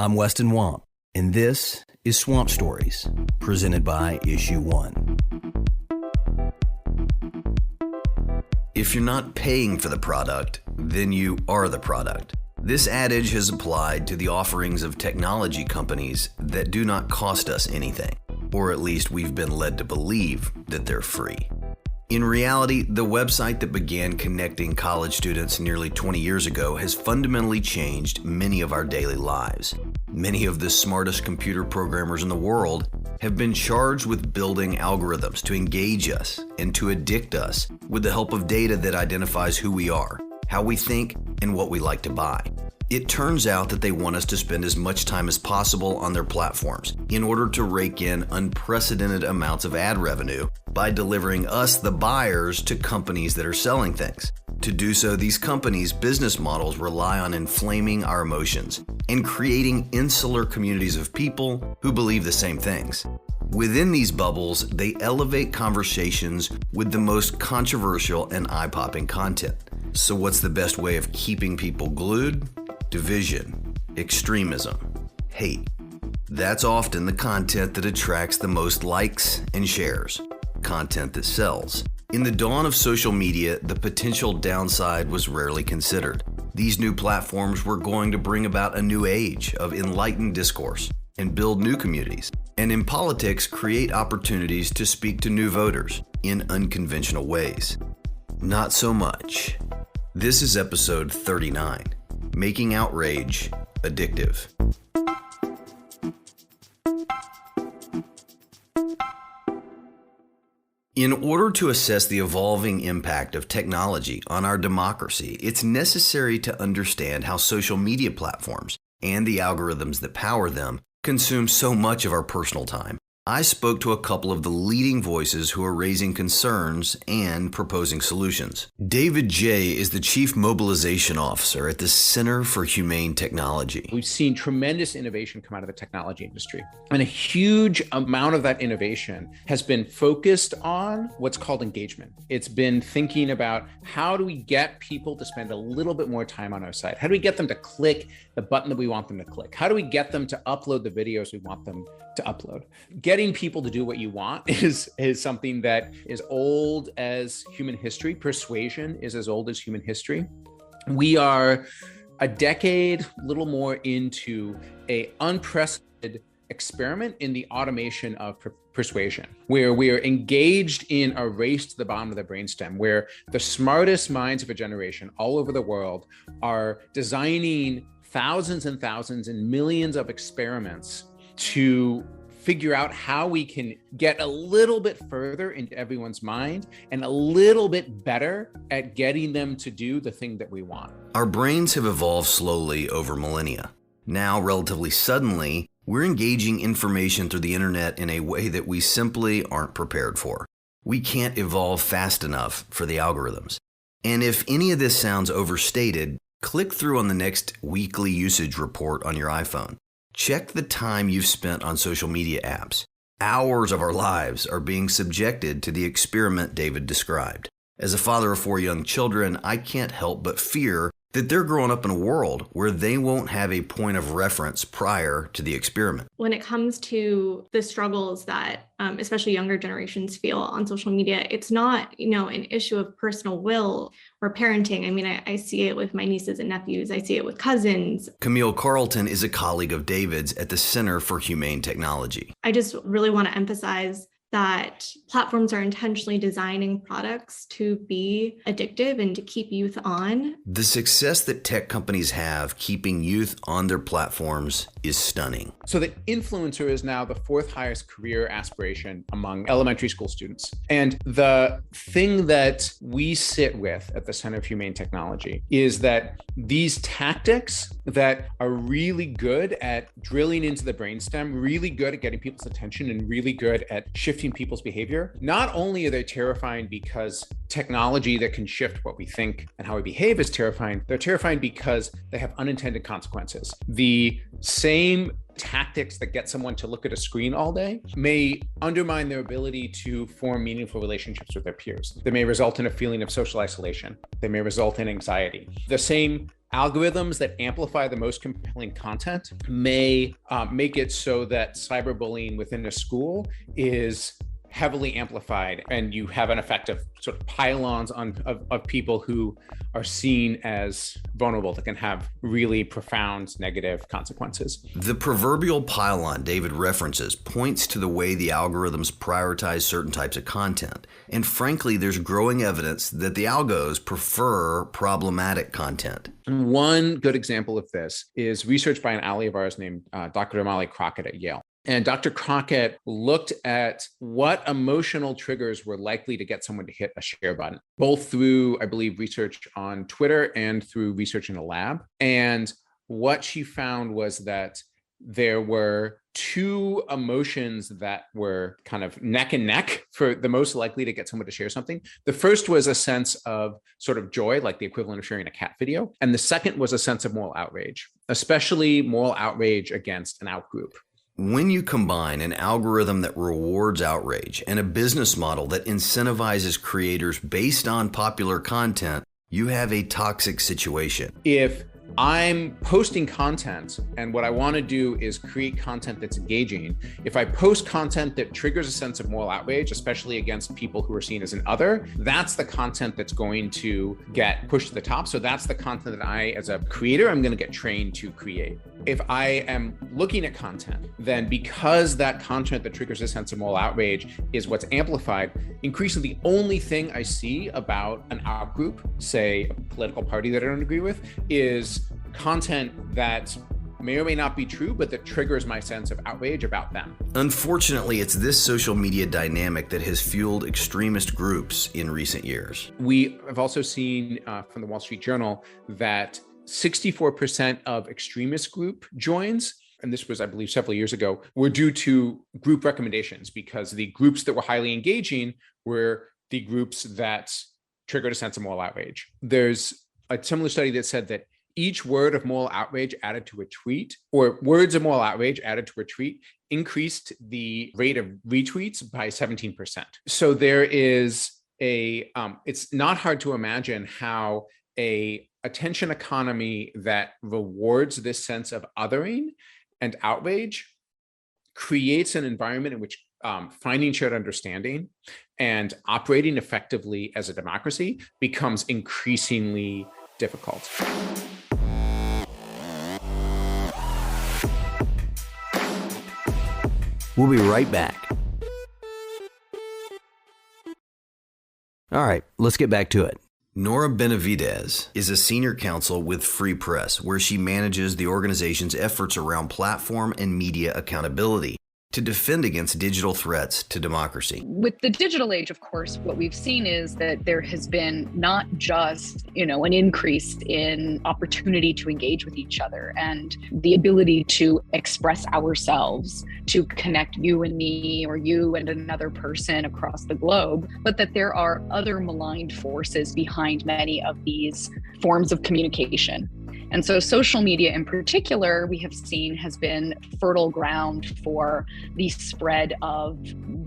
I'm Weston Wamp, and this is Swamp Stories, presented by Issue 1. If you're not paying for the product, then you are the product. This adage has applied to the offerings of technology companies that do not cost us anything, or at least we've been led to believe that they're free. In reality, the website that began connecting college students nearly 20 years ago has fundamentally changed many of our daily lives. Many of the smartest computer programmers in the world have been charged with building algorithms to engage us and to addict us with the help of data that identifies who we are, how we think, and what we like to buy. It turns out that they want us to spend as much time as possible on their platforms in order to rake in unprecedented amounts of ad revenue by delivering us, the buyers, to companies that are selling things. To do so, these companies' business models rely on inflaming our emotions and creating insular communities of people who believe the same things. Within these bubbles, they elevate conversations with the most controversial and eye-popping content. So what's the best way of keeping people glued? Division, extremism, hate. That's often the content that attracts the most likes and shares, content that sells. In the dawn of social media, the potential downside was rarely considered. These new platforms were going to bring about a new age of enlightened discourse and build new communities. And in politics, create opportunities to speak to new voters in unconventional ways. Not so much. This is episode 39. Making Outrage Addictive. In order to assess the evolving impact of technology on our democracy, it's necessary to understand how social media platforms and the algorithms that power them consume so much of our personal time. I spoke to a couple of the leading voices who are raising concerns and proposing solutions. David J. is the Chief Mobilization Officer at the Center for Humane Technology. We've seen tremendous innovation come out of the technology industry, and a huge amount of that innovation has been focused on what's called engagement. It's been thinking about how do we get people to spend a little bit more time on our site? How do we get them to click the button that we want them to click? How do we get them to upload the videos we want them to upload? Getting people to do what you want is something that is old as human history. Persuasion is as old as human history. We are a decade, little more into a unprecedented experiment in the automation of persuasion, where we are engaged in a race to the bottom of the brainstem, where the smartest minds of a generation all over the world are designing thousands and thousands and millions of experiments to figure out how we can get a little bit further into everyone's mind and a little bit better at getting them to do the thing that we want. Our brains have evolved slowly over millennia. Now, relatively suddenly, we're engaging information through the internet in a way that we simply aren't prepared for. We can't evolve fast enough for the algorithms. And if any of this sounds overstated, click through on the next weekly usage report on your iPhone. Check the time you've spent on social media apps. Hours of our lives are being subjected to the experiment David described. As a father of 4 young children, I can't help but fear that they're growing up in a world where they won't have a point of reference prior to the experiment. When it comes to the struggles that especially younger generations feel on social media, it's not, an issue of personal will or parenting. I mean, I see it with my nieces and nephews. I see it with cousins. Camille Carlton is a colleague of David's at the Center for Humane Technology. I just really want to emphasize that platforms are intentionally designing products to be addictive and to keep youth on. The success that tech companies have keeping youth on their platforms is stunning. So the influencer is now the fourth highest career aspiration among elementary school students. And the thing that we sit with at the Center of Humane Technology is that these tactics that are really good at drilling into the brainstem, really good at getting people's attention, and really good at shifting people's behavior, not only are they terrifying because technology that can shift what we think and how we behave is terrifying, they're terrifying because they have unintended consequences. The same tactics that get someone to look at a screen all day may undermine their ability to form meaningful relationships with their peers. They may result in a feeling of social isolation. They may result in anxiety. The same algorithms that amplify the most compelling content may make it so that cyberbullying within a school is heavily amplified, and you have an effect of sort of pylons of people who are seen as vulnerable that can have really profound negative consequences. The proverbial pylon David references points to the way the algorithms prioritize certain types of content. And frankly, there's growing evidence that the algos prefer problematic content. And one good example of this is research by an ally of ours named Dr. Damali Crockett at Yale. And Dr. Crockett looked at what emotional triggers were likely to get someone to hit a share button, both through, I believe, research on Twitter and through research in a lab. And what she found was that there were two emotions that were kind of neck and neck for the most likely to get someone to share something. The first was a sense of sort of joy, like the equivalent of sharing a cat video. And the second was a sense of moral outrage, especially moral outrage against an outgroup. When you combine an algorithm that rewards outrage and a business model that incentivizes creators based on popular content, you have a toxic situation. If I'm posting content and what I want to do is create content that's engaging, if I post content that triggers a sense of moral outrage, especially against people who are seen as an other, that's the content that's going to get pushed to the top. So that's the content that I, as a creator, I'm going to get trained to create. If I am looking at content, then because that content that triggers a sense of moral outrage is what's amplified, increasingly the only thing I see about an outgroup, say a political party that I don't agree with, is content that may or may not be true, but that triggers my sense of outrage about them. Unfortunately, it's this social media dynamic that has fueled extremist groups in recent years. We have also seen from the Wall Street Journal that 64% of extremist group joins, and this was, I believe, several years ago, were due to group recommendations, because the groups that were highly engaging were the groups that triggered a sense of moral outrage. There's a similar study that said that each word of moral outrage added to a tweet, or words of moral outrage added to a tweet, increased the rate of retweets by 17%. So there is it's not hard to imagine how a attention economy that rewards this sense of othering and outrage creates an environment in which finding shared understanding and operating effectively as a democracy becomes increasingly difficult. We'll be right back. All right, let's get back to it. Nora Benavidez is a senior counsel with Free Press, where she manages the organization's efforts around platform and media accountability to defend against digital threats to democracy. With the digital age, of course, what we've seen is that there has been not just, an increase in opportunity to engage with each other and the ability to express ourselves, to connect you and me or you and another person across the globe, but that there are other maligned forces behind many of these forms of communication. And so social media in particular, we have seen has been fertile ground for the spread of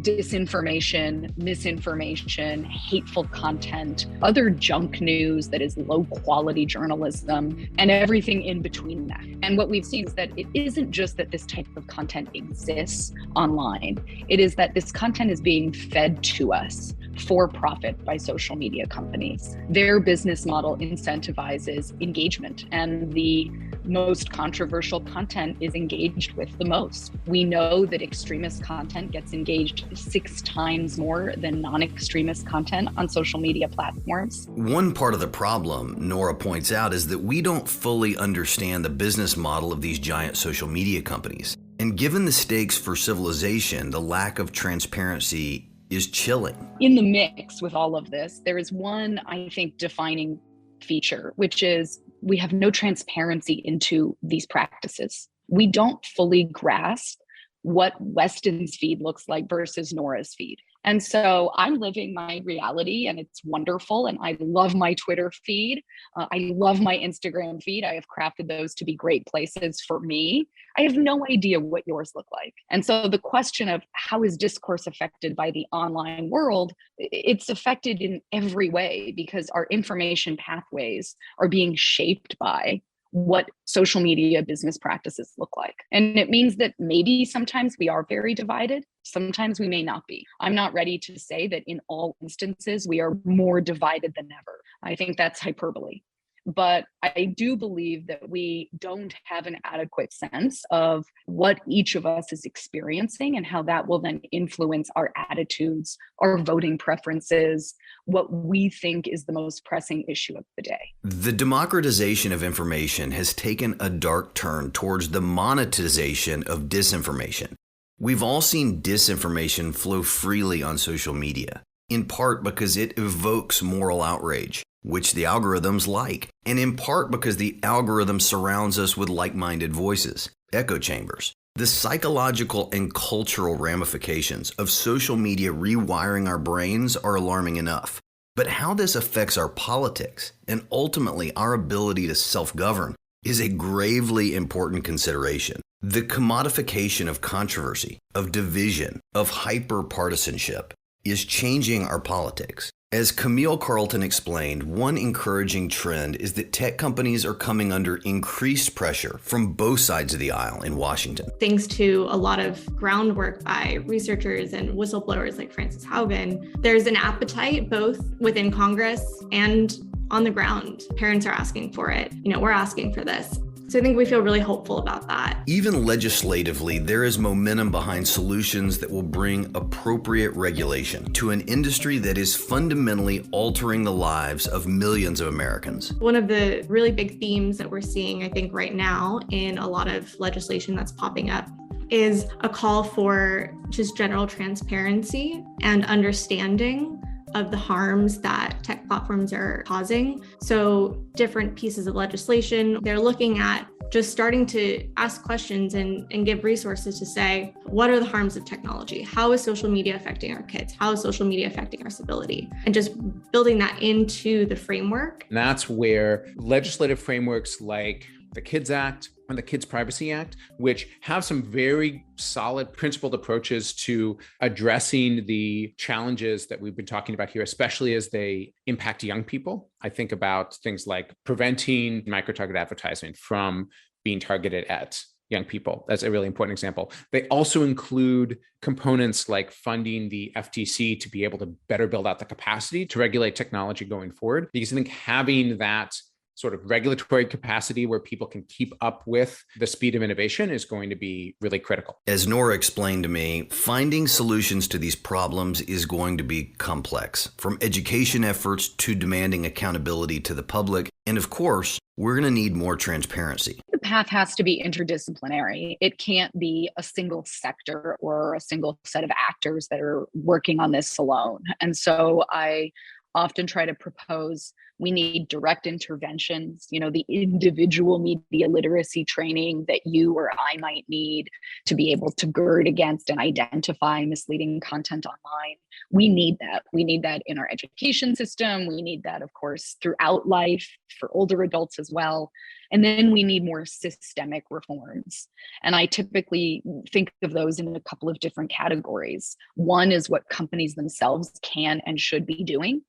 disinformation, misinformation, hateful content, other junk news that is low quality journalism, and everything in between that. And what we've seen is that it isn't just that this type of content exists online. It is that this content is being fed to us for profit by social media companies. Their business model incentivizes engagement, and the most controversial content is engaged with the most. We know that extremist content gets engaged 6 times more than non-extremist content on social media platforms. One part of the problem, Nora points out, is that we don't fully understand the business model of these giant social media companies. And given the stakes for civilization, the lack of transparency is chilling. In the mix with all of this, there is one, I think, defining feature, which is we have no transparency into these practices. We don't fully grasp what Weston's feed looks like versus Nora's feed. And so I'm living my reality and it's wonderful. And I love my Twitter feed. I love my Instagram feed. I have crafted those to be great places for me. I have no idea what yours look like. And so the question of how is discourse affected by the online world, it's affected in every way because our information pathways are being shaped by what social media business practices look like. And it means that maybe sometimes we are very divided. Sometimes we may not be. I'm not ready to say that in all instances we are more divided than ever. I think that's hyperbole. But I do believe that we don't have an adequate sense of what each of us is experiencing and how that will then influence our attitudes, our voting preferences, what we think is the most pressing issue of the day. The democratization of information has taken a dark turn towards the monetization of disinformation. We've all seen disinformation flow freely on social media, in part because it evokes moral outrage, which the algorithms like, and in part because the algorithm surrounds us with like-minded voices, echo chambers. The psychological and cultural ramifications of social media rewiring our brains are alarming enough. But how this affects our politics and ultimately our ability to self-govern is a gravely important consideration. The commodification of controversy, of division, of hyper-partisanship is changing our politics. As Camille Carlton explained, one encouraging trend is that tech companies are coming under increased pressure from both sides of the aisle in Washington. Thanks to a lot of groundwork by researchers and whistleblowers like Frances Haugen, there's an appetite both within Congress and on the ground. Parents are asking for it. We're asking for this. So I think we feel really hopeful about that. Even legislatively, there is momentum behind solutions that will bring appropriate regulation to an industry that is fundamentally altering the lives of millions of Americans. One of the really big themes that we're seeing, I think, right now in a lot of legislation that's popping up is a call for just general transparency and understanding of the harms that tech platforms are causing. So different pieces of legislation, they're looking at just starting to ask questions and give resources to say, what are the harms of technology? How is social media affecting our kids? How is social media affecting our civility? And just building that into the framework. And that's where legislative frameworks like the KIDS Act and the Kids Privacy Act, which have some very solid principled approaches to addressing the challenges that we've been talking about here, especially as they impact young people. I think about things like preventing micro-target advertising from being targeted at young people. That's a really important example. They also include components like funding the FTC to be able to better build out the capacity to regulate technology going forward, because I think having that sort of regulatory capacity where people can keep up with the speed of innovation is going to be really critical. As Nora explained to me, finding solutions to these problems is going to be complex, from education efforts to demanding accountability to the public. And of course, we're going to need more transparency. The path has to be interdisciplinary. It can't be a single sector or a single set of actors that are working on this alone. And so I often try to propose we need direct interventions, the individual media literacy training that you or I might need to be able to gird against and identify misleading content online. We need that. We need that in our education system. We need that, of course, throughout life for older adults as well. And then we need more systemic reforms. And I typically think of those in a couple of different categories. One is what companies themselves can and should be doing.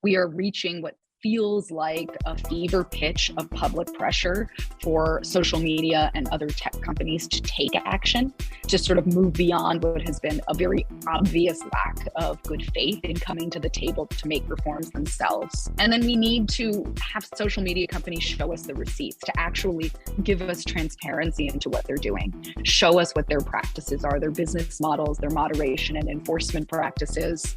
We are reaching what feels like a fever pitch of public pressure for social media and other tech companies to take action, to sort of move beyond what has been a very obvious lack of good faith in coming to the table to make reforms themselves. And then we need to have social media companies show us the receipts, to actually give us transparency into what they're doing, show us what their practices are, their business models, their moderation and enforcement practices.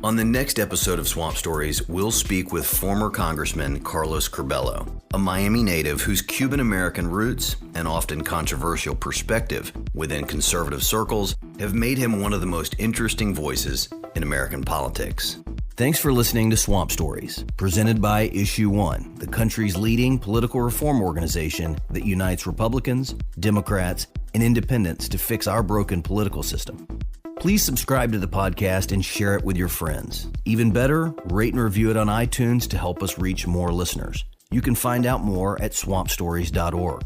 On the next episode of Swamp Stories, we'll speak with former Congressman Carlos Curbelo, a Miami native whose Cuban-American roots and often controversial perspective within conservative circles have made him one of the most interesting voices in American politics. Thanks for listening to Swamp Stories, presented by Issue One, the country's leading political reform organization that unites Republicans, Democrats, and independents to fix our broken political system. Please subscribe to the podcast and share it with your friends. Even better, rate and review it on iTunes to help us reach more listeners. You can find out more at swampstories.org.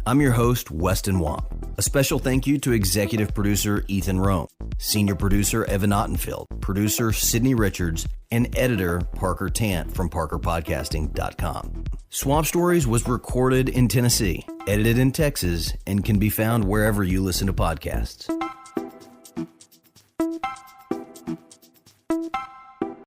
I'm your host, Weston Wamp. A special thank you to executive producer Ethan Rome, senior producer Evan Ottenfield, producer Sydney Richards, and editor Parker Tant from parkerpodcasting.com. Swamp Stories was recorded in Tennessee, edited in Texas, and can be found wherever you listen to podcasts.